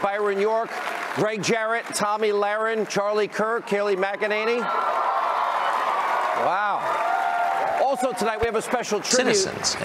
Byron York, Greg Jarrett, Tommy Lahren, Charlie Kirk, Kayleigh McEnany. Wow. Also tonight, we have a special tribute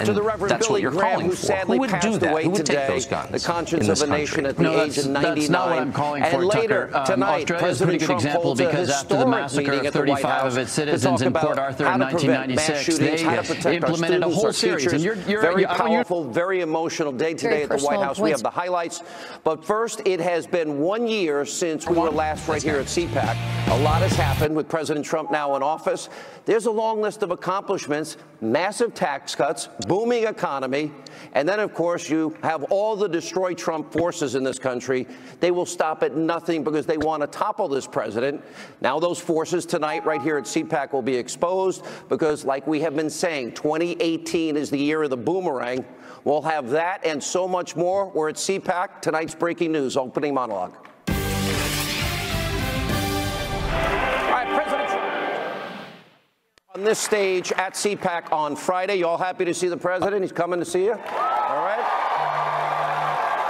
to the Reverend Billy Graham, who sadly passed away today, the conscience of a nation at the age of 99. That's not what I'm calling for, and later Tucker. tonight, Australia's a pretty good example because after the massacre of 35 of its citizens in Port Arthur in 1996, they implemented a whole series. And very powerful, very emotional day today at the White House. We have the highlights. But first, it has been 1 year since we were last right here at CPAC. A lot has happened with President Trump now in office. There's a long list of accomplishments, massive tax cuts, booming economy, and then, of course, you have all the destroy Trump forces in this country. They will stop at nothing because they want to topple this president. Now those forces tonight right here at CPAC will be exposed because, like we have been saying, 2018 is the year of the boomerang. We'll have that and so much more. We're at CPAC. Tonight's breaking news, opening monologue. On this stage at CPAC on Friday. You all happy to see the president? He's coming to see you? All right.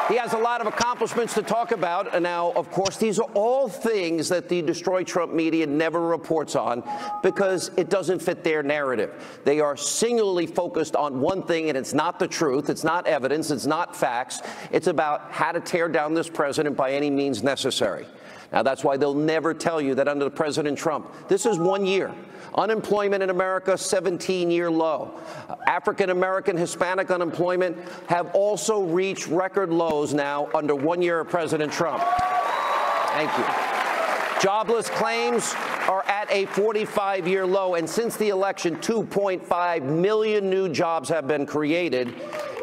He has a lot of accomplishments to talk about. And now, of course, these are all things that the Destroy Trump media never reports on because it doesn't fit their narrative. They are singularly focused on one thing, and it's not the truth. It's not evidence. It's not facts. It's about how to tear down this president by any means necessary. Now, that's why they'll never tell you that under President Trump, this is 1 year. Unemployment in America, 17-year low. African-American, Hispanic unemployment have also reached record lows now under 1 year of President Trump. Thank you. Jobless claims are at a 45-year low, and since the election, 2.5 million new jobs have been created,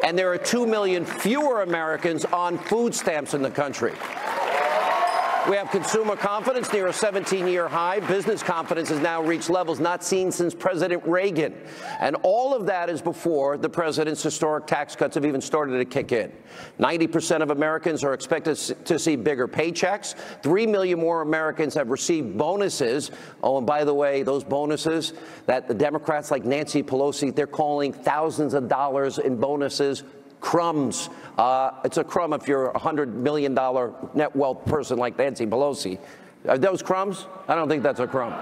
and there are 2 million fewer Americans on food stamps in the country. We have consumer confidence near a 17-year high. Business confidence has now reached levels not seen since President Reagan. And all of that is before the president's historic tax cuts have even started to kick in. 90% of Americans are expected to see bigger paychecks. 3 million more Americans have received bonuses. Oh, and by the way, those bonuses that the Democrats like Nancy Pelosi, they're calling thousands of dollars in bonuses crumbs. It's a crumb if you're a $100 million net wealth person like Nancy Pelosi. Are those crumbs? I don't think that's a crumb.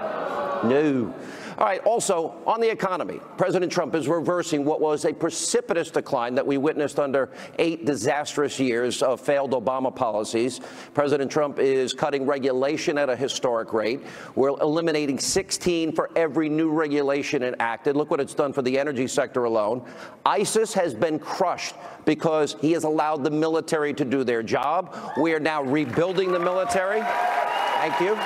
No. All right, also, on the economy, President Trump is reversing what was a precipitous decline that we witnessed under 8 disastrous years of failed Obama policies. President Trump is cutting regulation at a historic rate. We're eliminating 16 for every new regulation enacted. Look what it's done for the energy sector alone. ISIS has been crushed because he has allowed the military to do their job. We are now rebuilding the military. Thank you.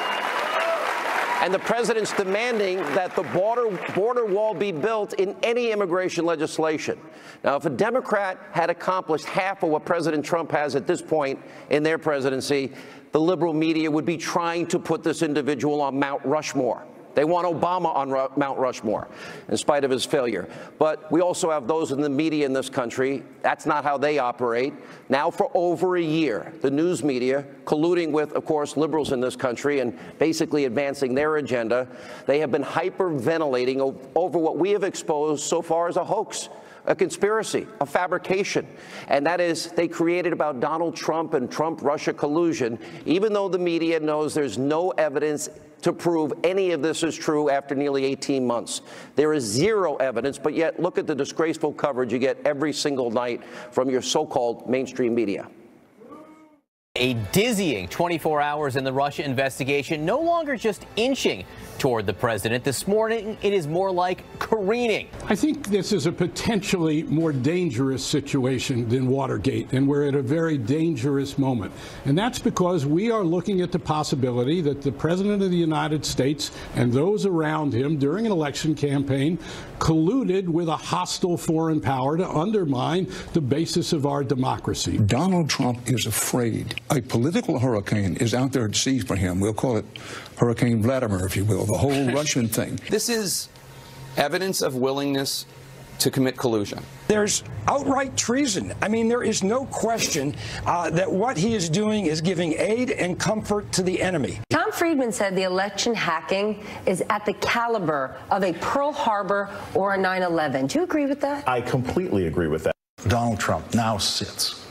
And the president's demanding that the border wall be built in any immigration legislation. Now, if a Democrat had accomplished half of what President Trump has at this point in their presidency, the liberal media would be trying to put this individual on Mount Rushmore. They want Obama on Mount Rushmore, in spite of his failure. But we also have those in the media in this country. That's not how they operate. Now, for over a year, the news media, colluding with, of course, liberals in this country and basically advancing their agenda, they have been hyperventilating over what we have exposed so far as a hoax, a conspiracy, a fabrication. And that is, they created about Donald Trump and Trump-Russia collusion, even though the media knows there's no evidence to prove any of this is true after nearly 18 months. There is zero evidence, but yet look at the disgraceful coverage you get every single night from your so-called mainstream media. A dizzying 24 hours in the Russia investigation, no longer just inching toward the president. This morning, it is more like careening. I think this is a potentially more dangerous situation than Watergate, and we're at a very dangerous moment. And that's because we are looking at the possibility that the President of the United States and those around him during an election campaign colluded with a hostile foreign power to undermine the basis of our democracy. Donald Trump is afraid. A political hurricane is out there at sea for him. We'll call it Hurricane Vladimir, if you will, the whole Russian thing. This is evidence of willingness to commit collusion. There's outright treason. I mean, there is no question that what he is doing is giving aid and comfort to the enemy. Tom Friedman said the election hacking is at the caliber of a Pearl Harbor or a 9/11. Do you agree with that? I completely agree with that. Donald Trump now sits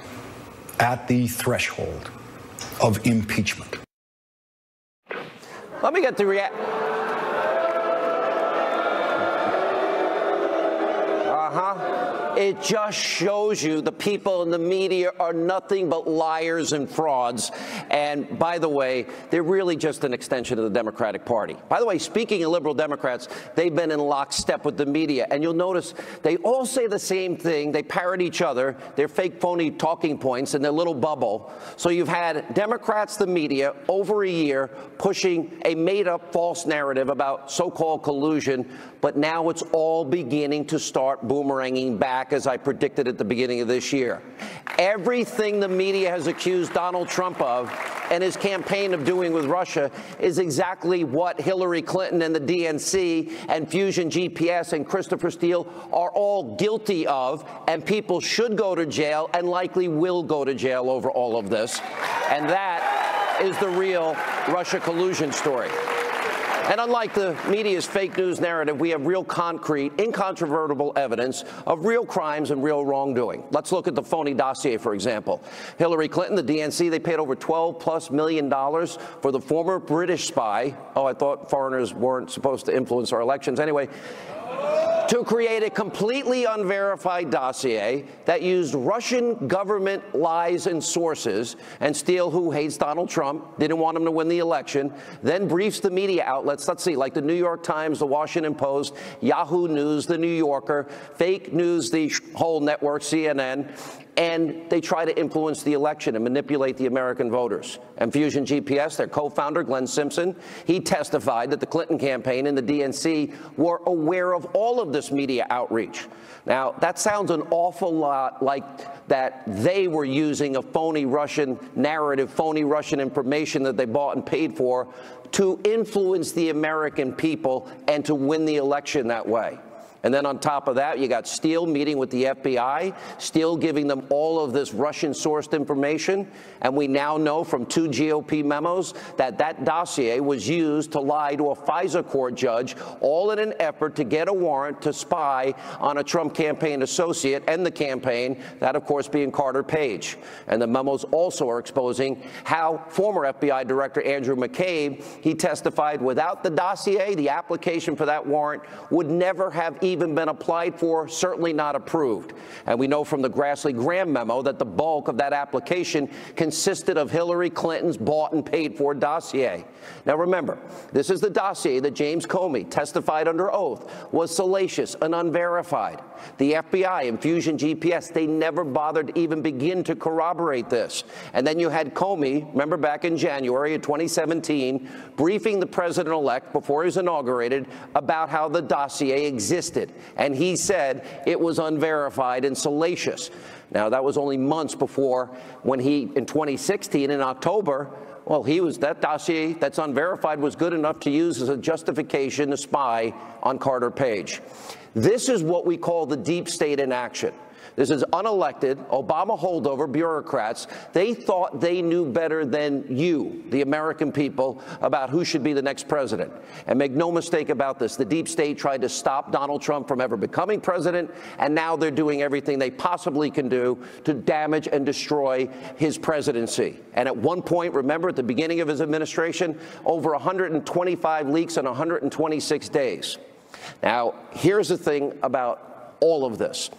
at the threshold of impeachment. Let me get the react. It just shows you the people in the media are nothing but liars and frauds. And by the way, they're really just an extension of the Democratic Party. By the way, speaking of liberal Democrats, they've been in lockstep with the media. And you'll notice they all say the same thing. They parrot each other, their fake, phony talking points in their little bubble. So you've had Democrats, the media, over a year pushing a made-up false narrative about so-called collusion. But now it's all beginning to start boomeranging back, as I predicted at the beginning of this year. Everything the media has accused Donald Trump of and his campaign of doing with Russia is exactly what Hillary Clinton and the DNC and Fusion GPS and Christopher Steele are all guilty of, and people should go to jail and likely will go to jail over all of this. And that is the real Russia collusion story. And unlike the media's fake news narrative, we have real concrete, incontrovertible evidence of real crimes and real wrongdoing. Let's look at the phony dossier, for example. Hillary Clinton, the DNC, they paid over $12+ million for the former British spy. Oh, I thought foreigners weren't supposed to influence our elections. Anyway, to create a completely unverified dossier that used Russian government lies and sources, and Steele, who hates Donald Trump, didn't want him to win the election, then briefs the media outlets, let's see, like the New York Times, the Washington Post, Yahoo News, the New Yorker, fake news, the whole network, CNN, and they try to influence the election and manipulate the American voters. And Fusion GPS, their co-founder, Glenn Simpson, he testified that the Clinton campaign and the DNC were aware of all of this media outreach. Now, that sounds an awful lot like that they were using a phony Russian narrative, phony Russian information that they bought and paid for to influence the American people and to win the election that way. And then on top of that, you got Steele meeting with the FBI, Steele giving them all of this Russian-sourced information. And we now know from 2 GOP memos that that dossier was used to lie to a FISA court judge, all in an effort to get a warrant to spy on a Trump campaign associate and the campaign, that, of course, being Carter Page. And the memos also are exposing how former FBI Director Andrew McCabe, he testified without the dossier, the application for that warrant would never have even been applied for, certainly not approved. And we know from the Grassley-Graham memo that the bulk of that application consisted of Hillary Clinton's bought and paid for dossier. Now remember, this is the dossier that James Comey testified under oath was salacious and unverified. The FBI and Fusion GPS, they never bothered to even begin to corroborate this. And then you had Comey, remember back in January of 2017, briefing the president-elect before he was inaugurated about how the dossier existed. And he said it was unverified and salacious. Now, that was only months before when he, in 2016, in October, well, that dossier that's unverified was good enough to use as a justification to spy on Carter Page. This is what we call the deep state in action. This is unelected, Obama holdover bureaucrats. They thought they knew better than you, the American people, about who should be the next president. And make no mistake about this, the deep state tried to stop Donald Trump from ever becoming president, and now they're doing everything they possibly can do to damage and destroy his presidency. And at one point, remember, at the beginning of his administration, over 125 leaks in 126 days. Now, here's the thing about all of this.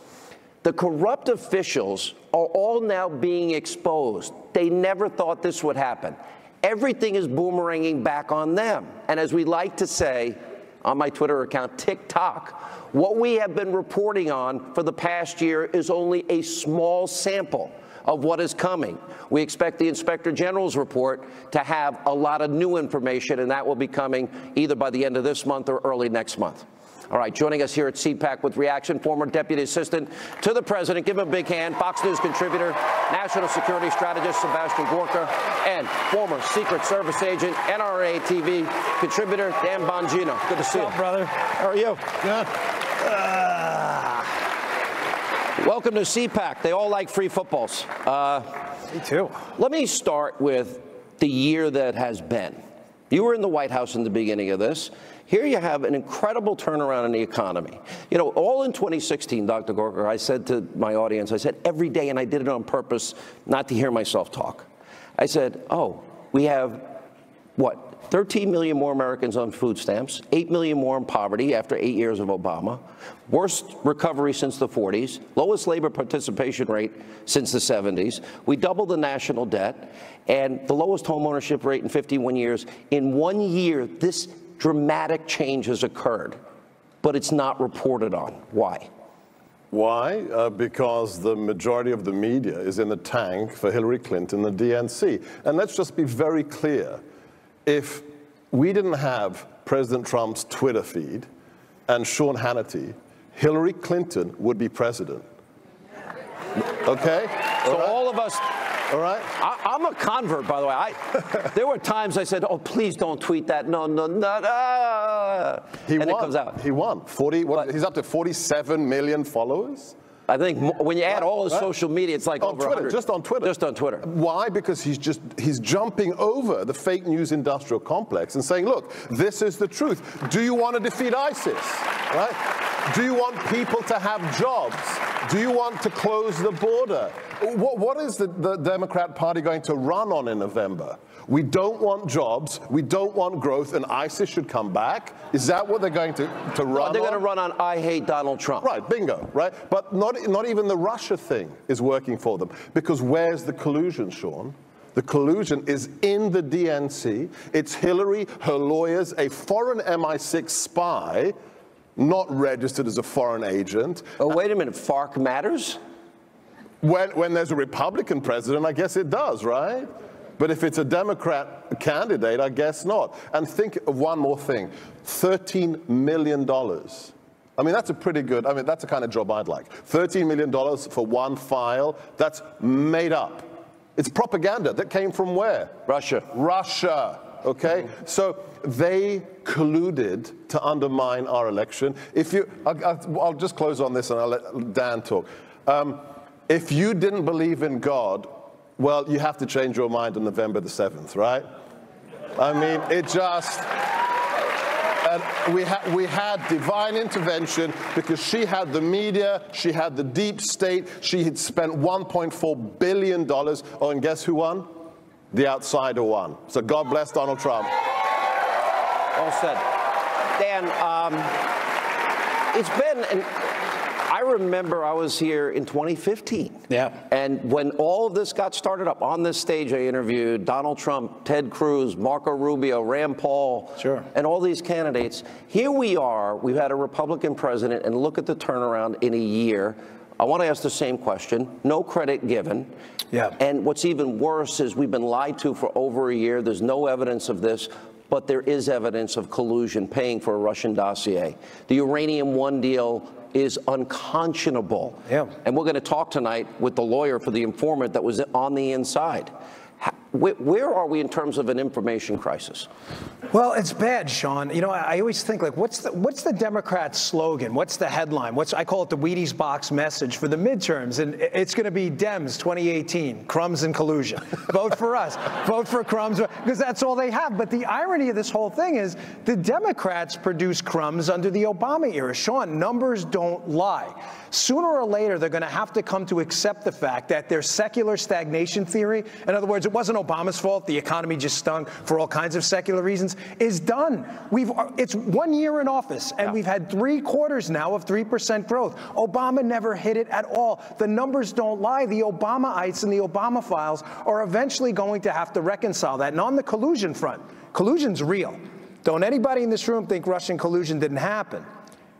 The corrupt officials are all now being exposed. They never thought this would happen. Everything is boomeranging back on them. And as we like to say on my Twitter account, TikTok, what we have been reporting on for the past year is only a small sample of what is coming. We expect the Inspector General's report to have a lot of new information, and that will be coming either by the end of this month or early next month. All right, joining us here at CPAC with reaction, former Deputy Assistant to the President, give him a big hand, Fox News contributor, National Security Strategist Sebastian Gorka, and former Secret Service agent, NRA TV contributor, Dan Bongino. Good to see you. What's up, brother? How are you? Good. Welcome to CPAC. They all like free footballs. Me too. Let me start with the year that has been. You were in the White House in the beginning of this. Here you have an incredible turnaround in the economy. You know, all in 2016, Dr. Gorka, I said to my audience, I said every day, and I did it on purpose not to hear myself talk. I said, oh, we have, what, 13 million more Americans on food stamps, 8 million more in poverty after 8 years of Obama, worst recovery since the 40s, lowest labor participation rate since the 70s. We doubled the national debt, and the lowest home ownership rate in 51 years. In 1 year, this dramatic change has occurred, but it's not reported on. Why? Why? Because the majority of the media is in the tank for Hillary Clinton, the DNC. And let's just be very clear. If we didn't have President Trump's Twitter feed and Sean Hannity, Hillary Clinton would be president. Okay? So all of us... All right. I'm a convert, by the way. There were times I said, "Oh, please don't tweet that." No. He and won. It comes out. He won. He's up to 47 million followers. I think when you add all the social media, it's like on over Twitter, 100. just on Twitter. Just on Twitter. Why? Because he's jumping over the fake news industrial complex and saying, "Look, this is the truth. Do you want to defeat ISIS? Right? Do you want people to have jobs? Do you want to close the border?" What is the Democrat Party going to run on in November? We don't want jobs, we don't want growth, and ISIS should come back? Is that what they're going to run on? They're going to run on, "I hate Donald Trump." Right, bingo, right? But not even the Russia thing is working for them. Because where's the collusion, Sean? The collusion is in the DNC. It's Hillary, her lawyers, a foreign MI6 spy, not registered as a foreign agent. Oh, wait a minute, FARC matters? When there's a Republican president, I guess it does, right? But if it's a Democrat candidate, I guess not. And think of one more thing, $13 million. I mean, that's a pretty good, that's the kind of job I'd like. $13 million for one file, that's made up. It's propaganda that came from where? Russia. Russia, okay? So they colluded to undermine our election. I'll just close on this and I'll let Dan talk. If you didn't believe in God, well, you have to change your mind on November the 7th, right? I mean, it just... And we had divine intervention because she had the media, she had the deep state, she had spent $1.4 billion. Oh, and guess who won? The outsider won. So God bless Donald Trump. All said. Dan, it's been... I remember I was here in 2015. Yeah. And when all of this got started up, on this stage I interviewed Donald Trump, Ted Cruz, Marco Rubio, Rand Paul, sure, and all these candidates. Here we are, we've had a Republican president, and look at the turnaround in a year. I want to ask the same question. No credit given. Yeah. And what's even worse is we've been lied to for over a year. There's no evidence of this, but there is evidence of collusion, paying for a Russian dossier. The Uranium One deal is unconscionable. Yeah. And we're going to talk tonight with the lawyer for the informant that was on the inside. Where are we in terms of an information crisis? Well, it's bad, Sean. You know, I always think, like, what's the Democrats' slogan? What's the headline? I call it the Wheaties box message for the midterms, and it's going to be Dems 2018, crumbs and collusion. Vote for us. Vote for crumbs, because that's all they have. But the irony of this whole thing is the Democrats produced crumbs under the Obama era. Sean, numbers don't lie. Sooner or later, they're going to have to come to accept the fact that their secular stagnation theory, in other words, it wasn't Obama's fault, the economy just stunk for all kinds of secular reasons, is done. It's 1 year in office, and we've had 3 quarters now of 3% growth. Obama never hit it at all. The numbers don't lie. The Obamaites and the Obama files are eventually going to have to reconcile that. And on the collusion front, collusion's real. Don't anybody in this room think Russian collusion didn't happen.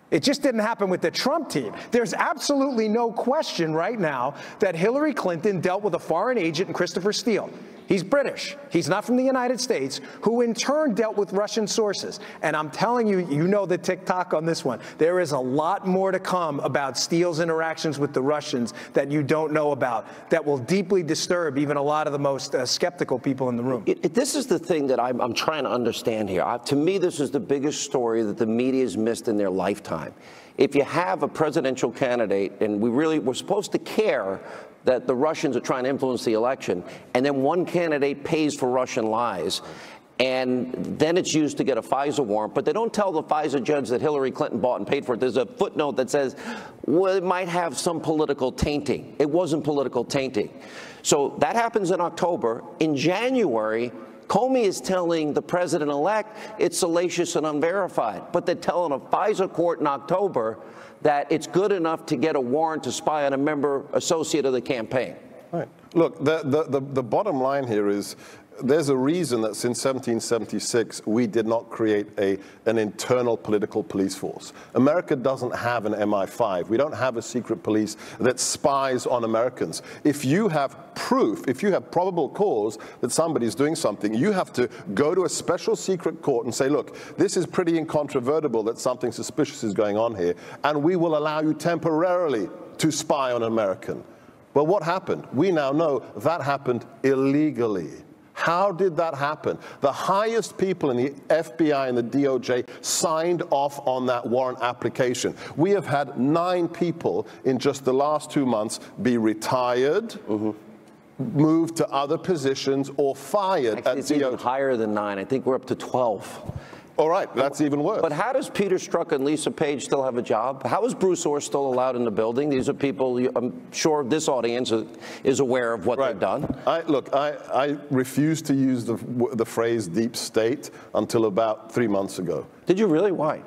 It just didn't happen with the Trump team. There's absolutely no question right now that Hillary Clinton dealt with a foreign agent, Christopher Steele. He's British. He's not from the United States, who in turn dealt with Russian sources. And I'm telling you, you know the tick-tock on this one. There is a lot more to come about Steele's interactions with the Russians that you don't know about that will deeply disturb even a lot of the most skeptical people in the room. This is the thing that I'm trying to understand here. To me, this is the biggest story that the media has missed in their lifetime. If you have a presidential candidate, and we're supposed to care that the Russians are trying to influence the election, and then one candidate pays for Russian lies, and then it's used to get a FISA warrant, but they don't tell the FISA judge that Hillary Clinton bought and paid for it. There's a footnote that says, well, it might have some political tainting. It wasn't political tainting. So that happens in October. In January, Comey is telling the president-elect it's salacious and unverified, but they're telling a FISA court in October that it's good enough to get a warrant to spy on a member associate of the campaign. Right. Look, the bottom line here is there's a reason that since 1776 we did not create an internal political police force. America doesn't have an MI5. We don't have a secret police that spies on Americans. If you have proof, if you have probable cause that somebody's doing something, you have to go to a special secret court and say, look, this is pretty incontrovertible that something suspicious is going on here, and we will allow you temporarily to spy on an American. Well, what happened? We now know that happened illegally. How did that happen? The highest people in the FBI and the DOJ signed off on that warrant application. We have had 9 people in just the last 2 months be retired, moved to other positions, or fired. Actually, it's even higher than 9. I think we're up to 12. All right, that's even worse. But how does Peter Strzok and Lisa Page still have a job? How is Bruce Orr still allowed in the building? These are people, I'm sure this audience is aware of what they've done. Look, I refused to use the phrase deep state until about 3 months ago. Did you really? Why?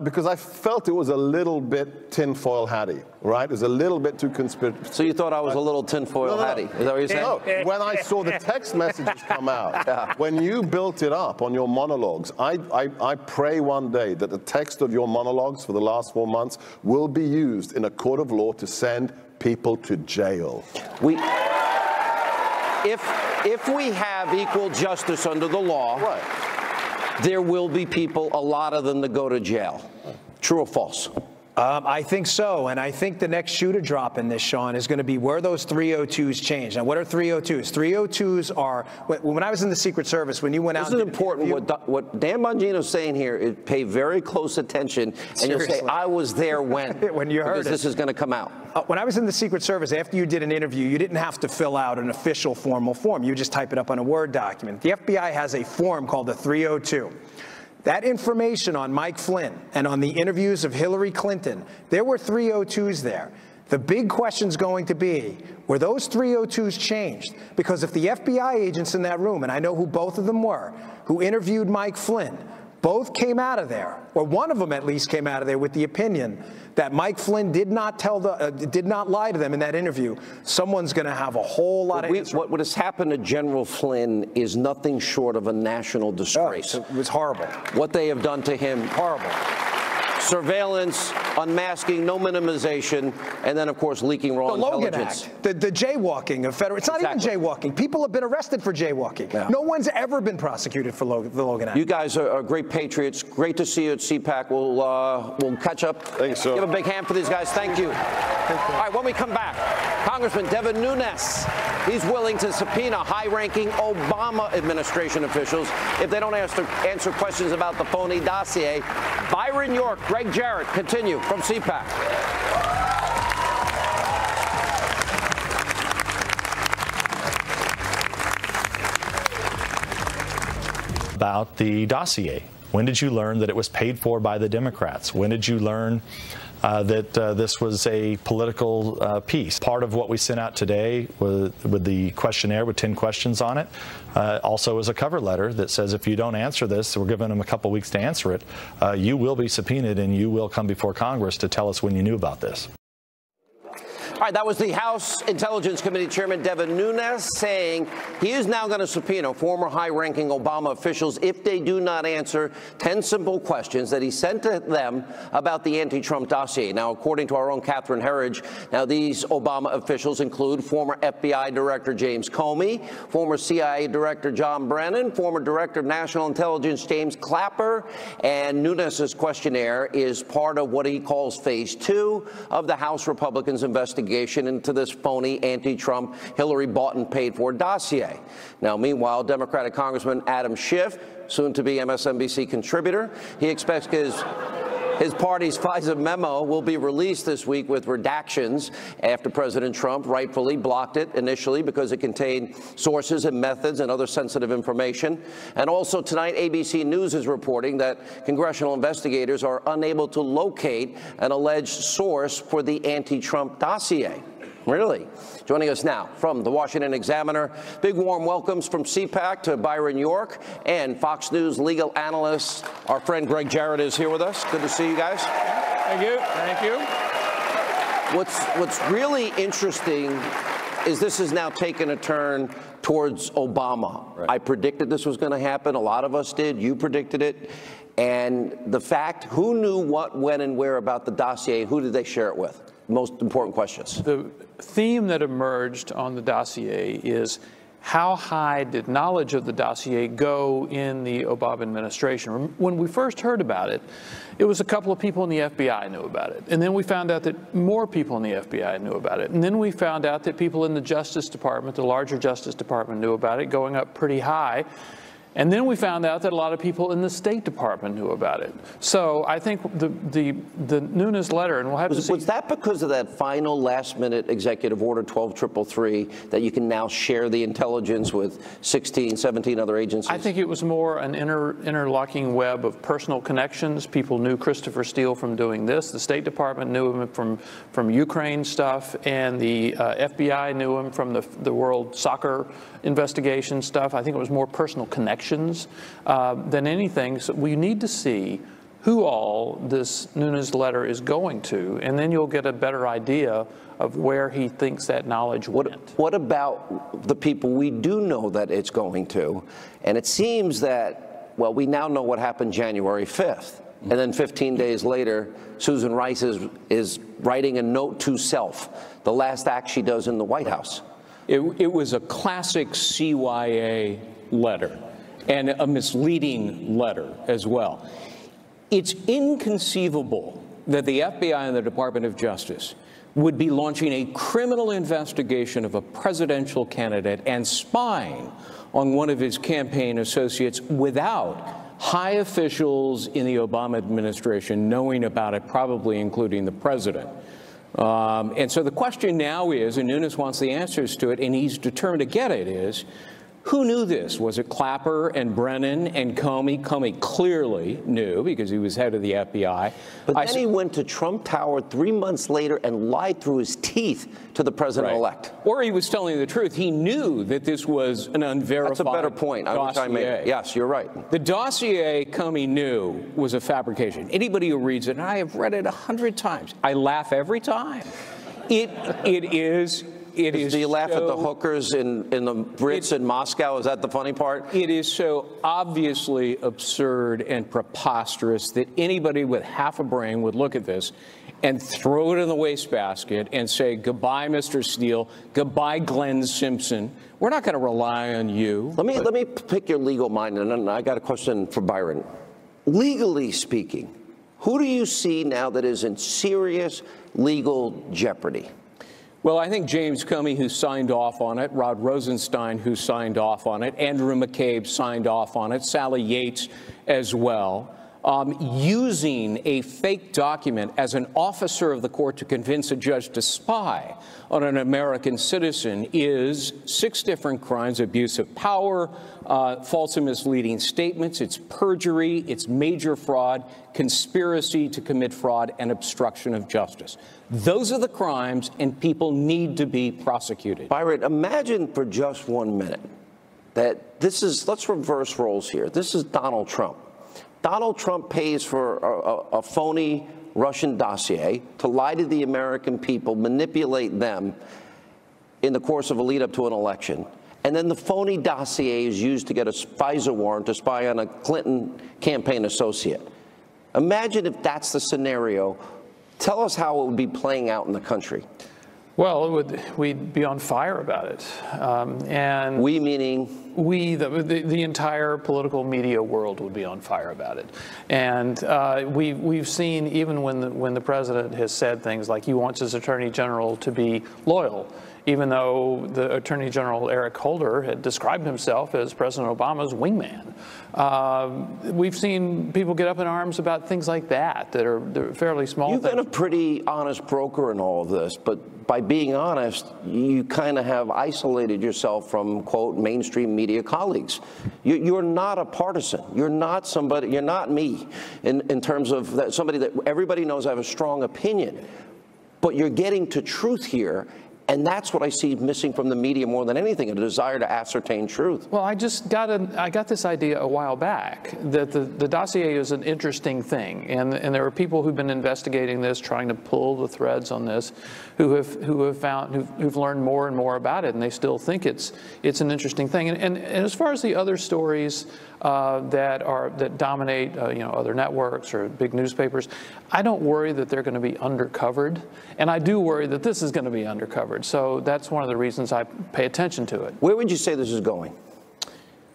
Because I felt it was a little bit tinfoil hatty, right? It was a little bit too conspiracy. So you thought I was a little tinfoil hatty? Is that what you're saying? No, when I saw the text messages come out, when you built it up on your monologues, I pray one day that the text of your monologues for the last 4 months will be used in a court of law to send people to jail. If we have equal justice under the law, there will be people, a lot of them, that go to jail. True or false? I think so, and I think the next shoe to drop in this, Sean, is going to be where those 302s change. Now, what are 302s? 302s are, when I was in the Secret Service, when you went out... This is important. What Dan Bongino's saying here is pay very close attention, and you'll say, I was there when. When you heard it. Because this is going to come out. When I was in the Secret Service, after you did an interview, you didn't have to fill out an official formal form. You just type it up on a Word document. The FBI has a form called the 302. That information on Mike Flynn and on the interviews of Hillary Clinton, there were 302s there. The big question's going to be, were those 302s changed? Because if the FBI agents in that room, and I know who both of them were, who interviewed Mike Flynn, both came out of there, or one of them at least came out of there with the opinion that Mike Flynn did not lie to them in that interview, someone's going to have a whole lot of answers. What has happened to General Flynn is nothing short of a national disgrace. It was horrible. What they have done to him, horrible. Surveillance, unmasking, no minimization, and then, of course, leaking raw intelligence. The Logan Act, the jaywalking of federal. It's not even jaywalking. People have been arrested for jaywalking. Yeah. No one's ever been prosecuted for the Logan Act. You guys are great patriots. Great to see you at CPAC. We'll catch up. Thanks, sir. Give a big hand for these guys. Thank you. All right, when we come back, Congressman Devin Nunes, he's willing to subpoena high-ranking Obama administration officials if they don't answer questions about the phony dossier. Byron York, Greg Jarrett, continue from CPAC. About the dossier. When did you learn that it was paid for by the Democrats? When did you learn that this was a political piece? Part of what we sent out today with the questionnaire with 10 questions on it also is a cover letter that says if you don't answer this, we're giving them a couple weeks to answer it, you will be subpoenaed and you will come before Congress to tell us when you knew about this. All right, that was the House Intelligence Committee Chairman Devin Nunes saying he is now going to subpoena former high-ranking Obama officials if they do not answer 10 simple questions that he sent to them about the anti-Trump dossier. Now, according to our own Catherine Herridge, now these Obama officials include former FBI Director James Comey, former CIA Director John Brennan, former Director of National Intelligence James Clapper, and Nunes' questionnaire is part of what he calls phase 2 of the House Republicans' investigation into this phony anti-Trump Hillary bought and paid for dossier. Now, meanwhile, Democratic Congressman Adam Schiff, soon to be MSNBC contributor, he expects his His party's FISA memo will be released this week with redactions after President Trump rightfully blocked it initially because it contained sources and methods and other sensitive information. And also tonight, ABC News is reporting that congressional investigators are unable to locate an alleged source for the anti-Trump dossier. Really? Joining us now from the Washington Examiner, big warm welcomes from CPAC to Byron York, and Fox News legal analyst, our friend Greg Jarrett is here with us. Good to see you guys. Thank you. Thank you. What's really interesting is this has now taken a turn towards Obama. Right. I predicted this was going to happen. A lot of us did. You predicted it. And the fact, who knew what, when, and where about the dossier? Who did they share it with? Most important questions. The theme that emerged on the dossier is how high did knowledge of the dossier go in the Obama administration? When we first heard about it, it was a couple of people in the FBI knew about it. And then we found out that more people in the FBI knew about it. And then we found out that people in the Justice Department, the larger Justice Department, knew about it, going up pretty high. And then we found out that a lot of people in the State Department knew about it. So I think the Nunes letter, and we'll have to see. Was that because of that final last-minute executive order 12333 that you can now share the intelligence with 16, 17 other agencies? I think it was more an interlocking web of personal connections. People knew Christopher Steele from doing this. The State Department knew him from Ukraine stuff, and the FBI knew him from the World Soccer investigation stuff. I think it was more personal connections than anything. So we need to see who all this Nunes letter is going to, and then you'll get a better idea of where he thinks that knowledge went. What about the people we do know that it's going to? And it seems that, well, we now know what happened January 5th. And then 15 days later, Susan Rice is writing a note to self, the last act she does in the White House. It was a classic CYA letter, and a misleading letter as well. It's inconceivable that the FBI and the Department of Justice would be launching a criminal investigation of a presidential candidate and spying on one of his campaign associates without high officials in the Obama administration knowing about it, probably including the president. And so the question now is, and Nunes wants the answers to it, and he's determined to get it, is who knew this? Was it Clapper and Brennan and Comey? Comey clearly knew because he was head of the FBI. But then he went to Trump Tower 3 months later and lied through his teeth to the president-elect. Right. Or he was telling the truth. He knew that this was an unverified dossier. That's a better point. I made. Yes, you're right. The dossier Comey knew was a fabrication. Anybody who reads it, and I have read it 100 times, I laugh every time. It is. Do you laugh at the hookers in the Brits in Moscow? Is that the funny part? It is so obviously absurd and preposterous that anybody with half a brain would look at this and throw it in the wastebasket and say, goodbye, Mr. Steele, goodbye, Glenn Simpson. We're not going to rely on you. Let me pick your legal mind, and then I got a question for Byron. Legally speaking, who do you see now that is in serious legal jeopardy? Well, I think James Comey, who signed off on it, Rod Rosenstein, who signed off on it, Andrew McCabe signed off on it, Sally Yates as well. Using a fake document as an officer of the court to convince a judge to spy on an American citizen is 6 different crimes: abuse of power, false and misleading statements, it's perjury, it's major fraud, conspiracy to commit fraud, and obstruction of justice. Those are the crimes, and people need to be prosecuted. Byron, imagine for just 1 minute that this is, let's reverse roles here. This is Donald Trump. Donald Trump pays for a phony Russian dossier to lie to the American people, manipulate them in the course of a lead up to an election. And then the phony dossier is used to get a FISA warrant to spy on a Clinton campaign associate. Imagine if that's the scenario. Tell us how it would be playing out in the country. Well, we'd be on fire about it. And we meaning? We, the entire political media world would be on fire about it. And we've seen, even when the president has said things like he wants his attorney general to be loyal even though the Attorney General Eric Holder had described himself as President Obama's wingman. We've seen people get up in arms about things like that are fairly small. You've been a pretty honest broker in all of this, but by being honest, you kind of have isolated yourself from, quote, mainstream media colleagues. You're not a partisan. You're not somebody, you're not me in terms of that, somebody that everybody knows I have a strong opinion. But you're getting to truth here. And that's what I see missing from the media more than anything, a desire to ascertain truth. Well, I got this idea a while back that the dossier is an interesting thing, and there are people who've been investigating this, trying to pull the threads on this, who've learned more and more about it, and they still think it's an interesting thing. And as far as the other stories that dominate other networks or big newspapers, I don't worry that they're going to be undercovered, and I do worry that this is going to be undercovered. So that's one of the reasons I pay attention to it. Where would you say this is going?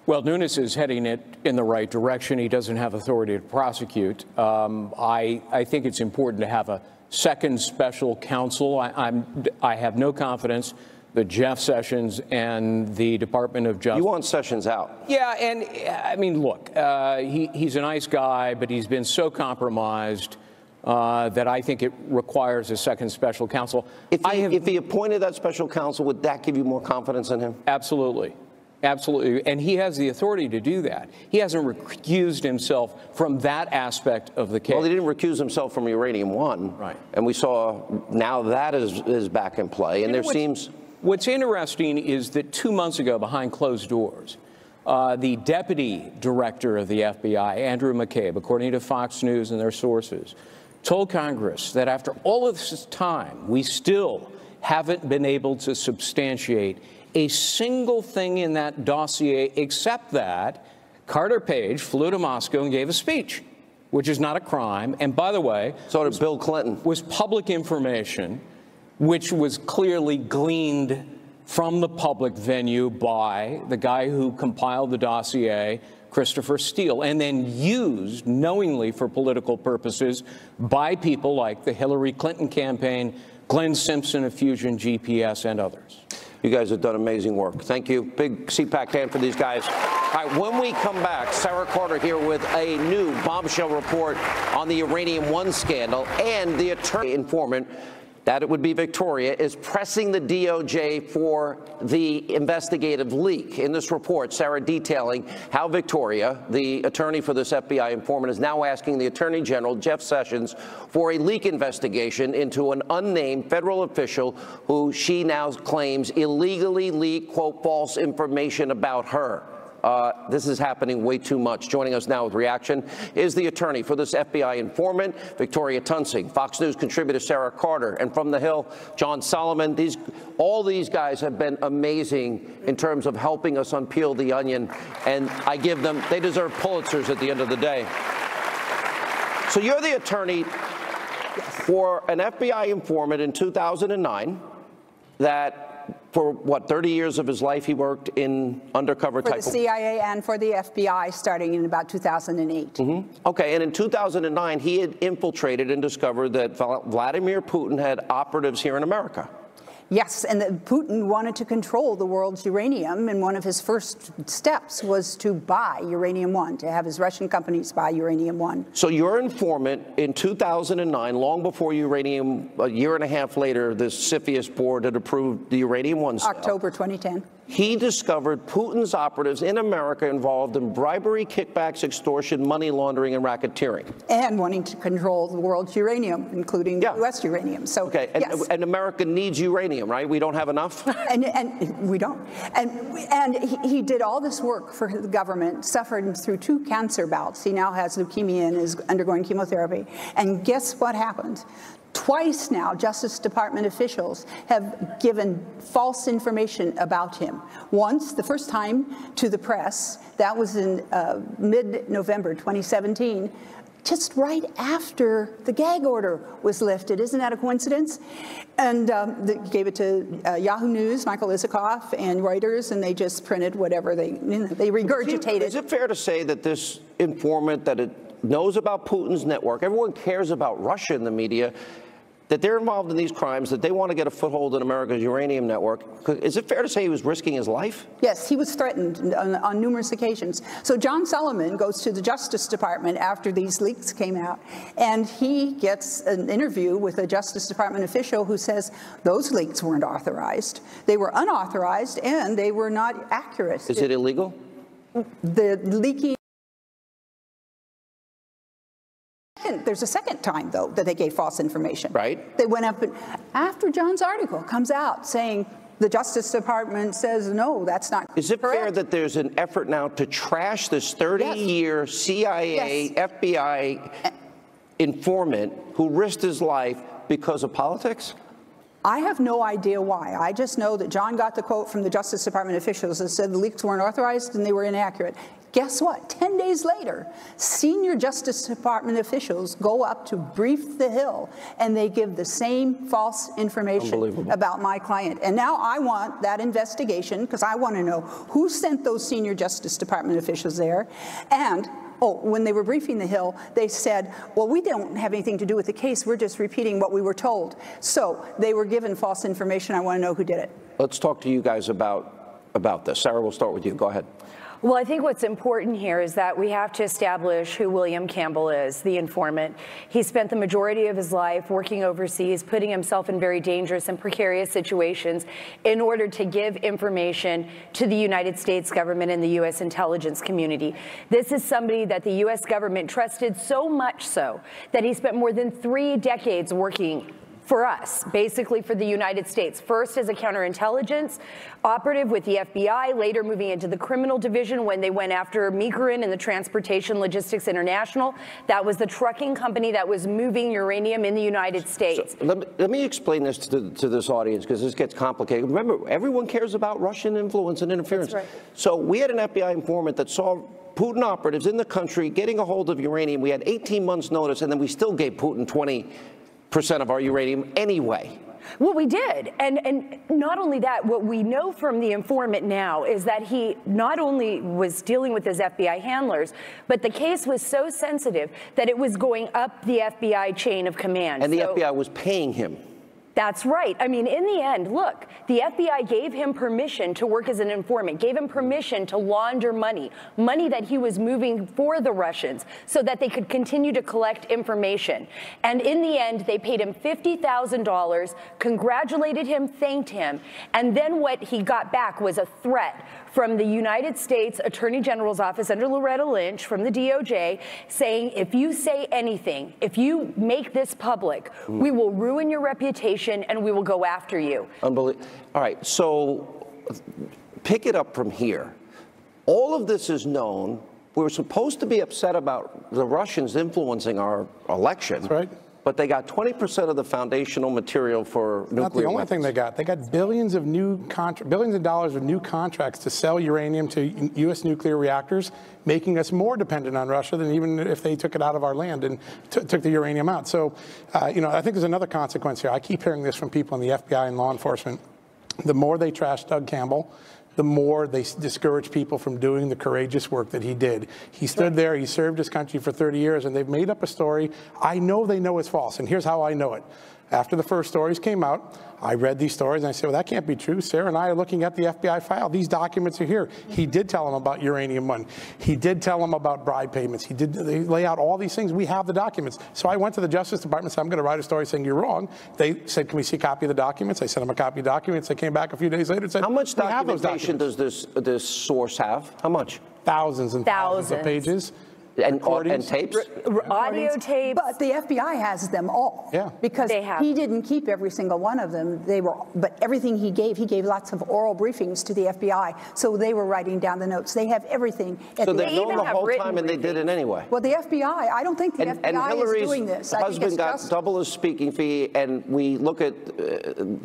Well, Nunes is heading it in the right direction. He doesn't have authority to prosecute. I think it's important to have a second special counsel. I have no confidence that Jeff Sessions and the Department of Justice. You want Sessions out? Yeah, and I mean, look, he's a nice guy, but he's been so compromised that I think it requires a second special counsel. If he appointed that special counsel, would that give you more confidence in him? Absolutely. Absolutely. And he has the authority to do that. He hasn't recused himself from that aspect of the case. Well, he didn't recuse himself from Uranium One. Right. And we saw now that is back in play. And there seems... What's interesting is that 2 months ago, behind closed doors, the deputy director of the FBI, Andrew McCabe, according to Fox News and their sources, told Congress that after all of this time, we still haven't been able to substantiate a single thing in that dossier except that Carter Page flew to Moscow and gave a speech, which is not a crime. And by the way, so did Bill Clinton. Was public information, which was clearly gleaned from the public venue by the guy who compiled the dossier, Christopher Steele, and then used knowingly for political purposes by people like the Hillary Clinton campaign, Glenn Simpson of Fusion GPS, and others. You guys have done amazing work. Thank you. Big CPAC hand for these guys. All right, when we come back, Sarah Carter here with a new bombshell report on the Uranium One scandal, and the attorney informant, that it would be Victoria, is pressing the DOJ for the investigative leak. In this report, Sarah detailing how Victoria, the attorney for this FBI informant, is now asking the Attorney General, Jeff Sessions, for a leak investigation into an unnamed federal official who she now claims illegally leaked, quote, false information about her. This is happening way too much. Joining us now with reaction is the attorney for this FBI informant, Victoria Tunsing, Fox News contributor Sarah Carter, and from the Hill, John Solomon. All these guys have been amazing in terms of helping us unpeel the onion, and I give them, they deserve Pulitzers at the end of the day. So you're the attorney for an FBI informant in 2009 that, for what, 30 years of his life he worked in undercover type of... For the CIA and for the FBI starting in about 2008. Mm-hmm. Okay, and in 2009 he had infiltrated and discovered that Vladimir Putin had operatives here in America. Yes, and that Putin wanted to control the world's uranium, and one of his first steps was to buy Uranium One, to have his Russian companies buy Uranium One. So your informant in 2009, long before uranium, a year and a half later, the CFIUS board had approved the Uranium One sale. October 2010. He discovered Putin's operatives in America involved in bribery, kickbacks, extortion, money laundering, and racketeering. And wanting to control the world's uranium, including U.S. uranium. So, okay, and America needs uranium, right? We don't have enough? and we don't. And he did all this work for the government, suffered through 2 cancer bouts. He now has leukemia and is undergoing chemotherapy. And guess what happened? Twice now, Justice Department officials have given false information about him. Once, the first time, to the press, that was in mid-November 2017, just right after the gag order was lifted. Isn't that a coincidence? And they gave it to Yahoo News, Michael Isikoff, and Reuters, and they just printed whatever they regurgitated. Is it fair to say that this informant, that it knows about Putin's network, everyone cares about Russia in the media, that they're involved in these crimes, that they want to get a foothold in America's uranium network. Is it fair to say he was risking his life? Yes, he was threatened on numerous occasions. So John Sullivan goes to the Justice Department after these leaks came out, and he gets an interview with a Justice Department official who says those leaks weren't authorized. They were unauthorized, and they were not accurate. Is it illegal? The leaking. There's a second time, though, that they gave false information. Right. They went up, and after John's article comes out saying the Justice Department says, no, that's not correct. Is it fair that there's an effort now to trash this 30-year CIA, FBI informant who risked his life because of politics? I have no idea why. I just know that John got the quote from the Justice Department officials that said the leaks weren't authorized and they were inaccurate. Guess what? 10 days later, senior Justice Department officials go up to brief the Hill, and they give the same false information about my client. And now I want that investigation, because I want to know who sent those senior Justice Department officials there. And when they were briefing the Hill, they said, well, we don't have anything to do with the case. We're just repeating what we were told. So they were given false information. I want to know who did it. Let's talk to you guys about this. Sarah, we'll start with you. Go ahead. Well, I think what's important here is that we have to establish who William Campbell is, the informant. He spent the majority of his life working overseas, putting himself in very dangerous and precarious situations in order to give information to the United States government and the U.S. intelligence community. This is somebody that the U.S. government trusted so much so that he spent more than 3 decades working for us, basically for the United States. First as a counterintelligence operative with the FBI, later moving into the criminal division when they went after Mikarin and the Transportation Logistics International. That was the trucking company that was moving uranium in the United States. So let me explain this to this audience, because this gets complicated. Remember, everyone cares about Russian influence and interference. That's right. So we had an FBI informant that saw Putin operatives in the country getting a hold of uranium. We had 18 months notice, and then we still gave Putin 20% of our uranium anyway. Well, we did. And not only that, what we know from the informant now is that he not only was dealing with his FBI handlers, but the case was so sensitive that it was going up the FBI chain of command. And the FBI was paying him. That's right. I mean, in the end, look, the FBI gave him permission to work as an informant, gave him permission to launder money that he was moving for the Russians so that they could continue to collect information. And in the end, they paid him $50,000, congratulated him, thanked him, and then what he got back was a threat from the United States Attorney General's office under Loretta Lynch from the DOJ saying, if you say anything, if you make this public, we will ruin your reputation and we will go after you. Unbelievable. All right, so pick it up from here. All of this is known. We were supposed to be upset about the Russians influencing our election. That's right. But they got 20% of the foundational material for nuclear Not the only weapons. thing they got. They got billions of dollars of new contracts to sell uranium to U.S. nuclear reactors, making us more dependent on Russia than even if they took it out of our land and took the uranium out. So, you know, I think there's another consequence here. I keep hearing this from people in the FBI and law enforcement. The more they trash Doug Campbell, the more they discourage people from doing the courageous work that he did. He stood there, he served his country for 30 years, and they've made up a story. I know they know it's false, and here's how I know it. After the first stories came out, I read these stories and I said, well, that can't be true. Sarah and I are looking at the FBI file. These documents are here. He did tell them about Uranium One. He did tell them about bribe payments. They lay out all these things. We have the documents. So I went to the Justice Department and said, I'm going to write a story saying you're wrong. They said, can we see a copy of the documents? I sent them a copy of the documents. They came back a few days later and said, how much documentation does this source have? How much? Thousands and thousands of pages. And tapes? Audio tapes. But the FBI has them all. Yeah. Because he didn't keep every single one of them. But everything he gave lots of oral briefings to the FBI. So they were writing down the notes. They have everything. So they've known the whole time and they did it anyway. Well, the FBI, I don't think the FBI is doing this. And Hillary's husband got double his speaking fee, and we look at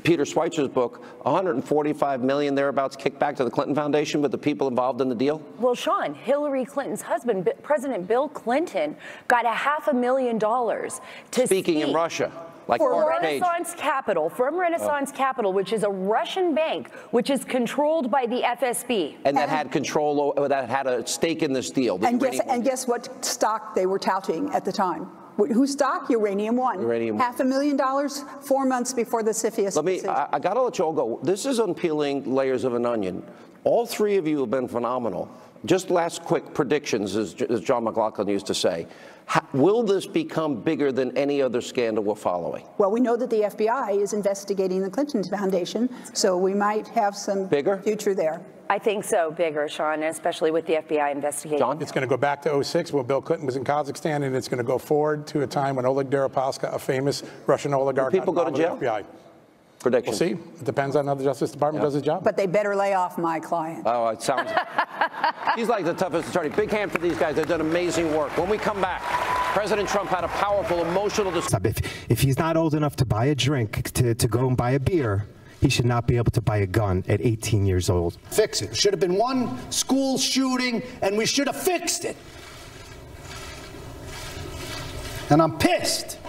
Peter Schweitzer's book, $145 million thereabouts kicked back to the Clinton Foundation with the people involved in the deal. Well, Sean, Hillary Clinton's husband, President Bill Clinton, got $500,000 to speak in Russia. Like for Renaissance Capital, from Renaissance Capital, which is a Russian bank, which is controlled by the FSB. And that had control, that had a stake in this deal. And guess what stock they were touting at the time? Who stock? Uranium One. Uranium. $500,000, 4 months before the CFIUS decision. I got to let you all go. This is unpeeling layers of an onion. All three of you have been phenomenal. Just last quick predictions, as John McLaughlin used to say. Will this become bigger than any other scandal we're following? Well, we know that the FBI is investigating the Clinton Foundation, so we might have some future there. I think so, bigger, Sean, especially with the FBI investigation. John? It's going to go back to 06 when Bill Clinton was in Kazakhstan, and it's going to go forward to a time when Oleg Deripaska, a famous Russian oligarch, people go to jail? FBI. Predictions. We'll see. It depends on how the Justice Department does its job. But they better lay off my client. Oh, it sounds. He's like the toughest attorney. Big hand for these guys. They've done amazing work. When we come back, President Trump had a powerful, emotional discussion. If he's not old enough to buy a drink, to go and buy a beer, he should not be able to buy a gun at 18 years old. Fix it. Should have been one school shooting, and we should have fixed it. And I'm pissed,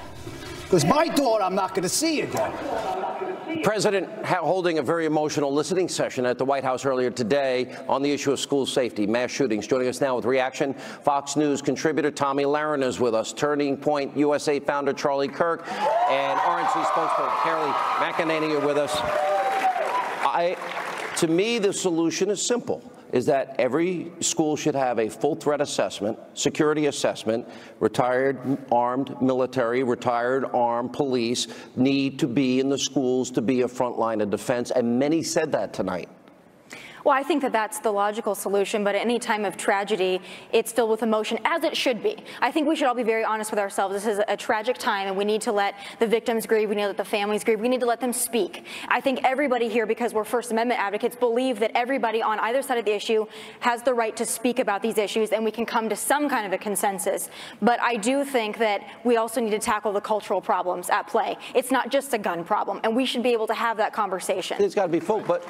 because my daughter I'm not going to see again. President holding a very emotional listening session at the White House earlier today on the issue of school safety, mass shootings. Joining us now with reaction, Fox News contributor Tomi Lahren is with us, Turning Point USA founder Charlie Kirk, and RNC spokesperson Kayleigh McEnany are with us. To me, the solution is simple, is that every school should have a full threat assessment, security assessment. Retired armed military, retired armed police need to be in the schools to be a front line of defense, and many said that tonight. Well, I think that that's the logical solution, but at any time of tragedy, it's filled with emotion, as it should be. I think we should all be very honest with ourselves. This is a tragic time, and we need to let the victims grieve. We need to let the families grieve. We need to let them speak. I think everybody here, because we're First Amendment advocates, believe that everybody on either side of the issue has the right to speak about these issues, and we can come to some kind of a consensus. But I do think that we also need to tackle the cultural problems at play. It's not just a gun problem, and we should be able to have that conversation. It's got to be full, but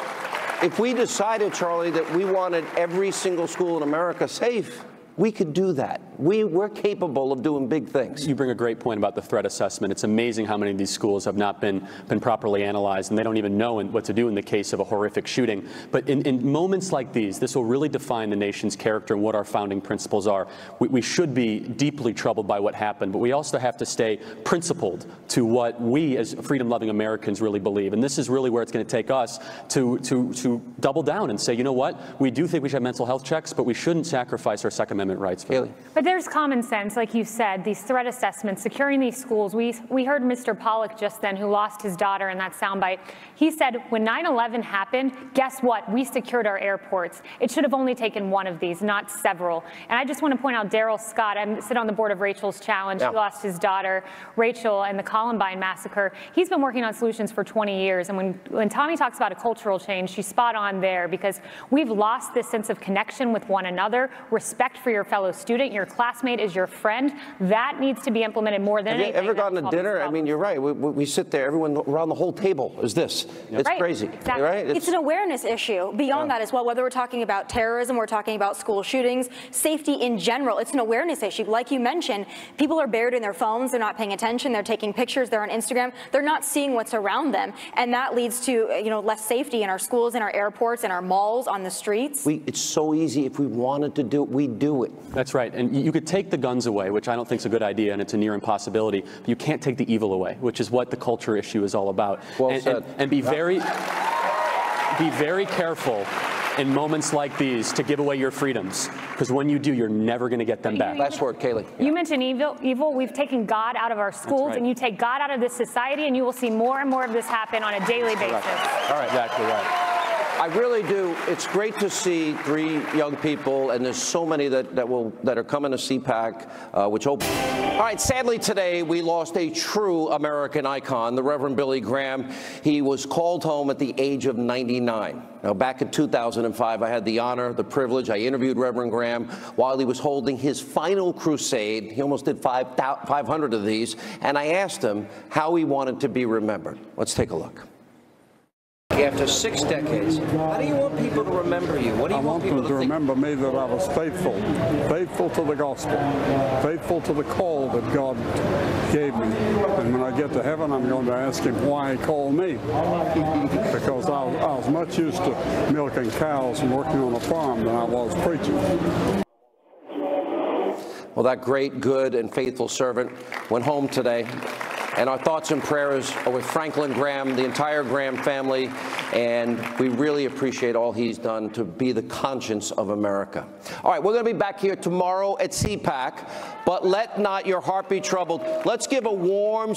if we decided, Charlie, that we wanted every single school in America safe, we could do that. We're capable of doing big things. You bring a great point about the threat assessment. It's amazing how many of these schools have not been properly analyzed, and they don't even know what to do in the case of a horrific shooting. But in moments like these, this will really define the nation's character and what our founding principles are. We should be deeply troubled by what happened, but we also have to stay principled to what we as freedom-loving Americans really believe. And this is really where it's going to take us to double down and say, you know what, we do think we should have mental health checks, but we shouldn't sacrifice our Second Amendment rights. But there's common sense, like you said, these threat assessments, securing these schools. We heard Mr. Pollack just then, who lost his daughter in that soundbite. He said, when 9/11 happened, guess what? We secured our airports. It should have only taken one of these, not several. And I just want to point out Daryl Scott. I sit on the board of Rachel's Challenge. He lost his daughter, Rachel, in the Columbine massacre. He's been working on solutions for 20 years. And when Tomi talks about a cultural change, she's spot on there, because we've lost this sense of connection with one another, respect for your fellow student, your classmate is your friend. That needs to be implemented more than anything. Have you ever gone to dinner? I mean, you're right. We sit there, everyone around the whole table is this. It's crazy, exactly. Right? It's an awareness issue beyond that as well, whether we're talking about terrorism, we're talking about school shootings, safety in general. It's an awareness issue. Like you mentioned, people are buried in their phones. They're not paying attention. They're taking pictures. They're on Instagram. They're not seeing what's around them. And that leads to, less safety in our schools, in our airports, in our malls, on the streets. It's so easy. If we wanted to do it, we do it. That's right. And you could take the guns away, which I don't think is a good idea, and it's a near impossibility. But you can't take the evil away, which is what the culture issue is all about. Well said. And be very careful in moments like these to give away your freedoms, because when you do, you're never going to get them back. Last word, Kayleigh. You mentioned evil. We've taken God out of our schools, and you take God out of this society, and you will see more and more of this happen on a daily basis. All right, exactly right. I really do. It's great to see three young people, and there's so many that are coming to CPAC, which open. All right, sadly today we lost a true American icon, the Reverend Billy Graham. He was called home at the age of 99. Now, back in 2005, I had the honor, the privilege. I interviewed Reverend Graham while he was holding his final crusade. He almost did 500 of these, and I asked him how he wanted to be remembered. Let's take a look. After 6 decades, how do you want people to remember you? What do you want people to think? Remember me that I was faithful to the gospel, faithful to the call that God gave me. And when I get to heaven, I'm going to ask him why he called me. Because I was much used to milking cows and working on a farm than I was preaching. Well, that great, good, and faithful servant went home today. And our thoughts and prayers are with Franklin Graham, the entire Graham family, and we really appreciate all he's done to be the conscience of America. All right, we're going to be back here tomorrow at CPAC, but let not your heart be troubled. Let's give a warm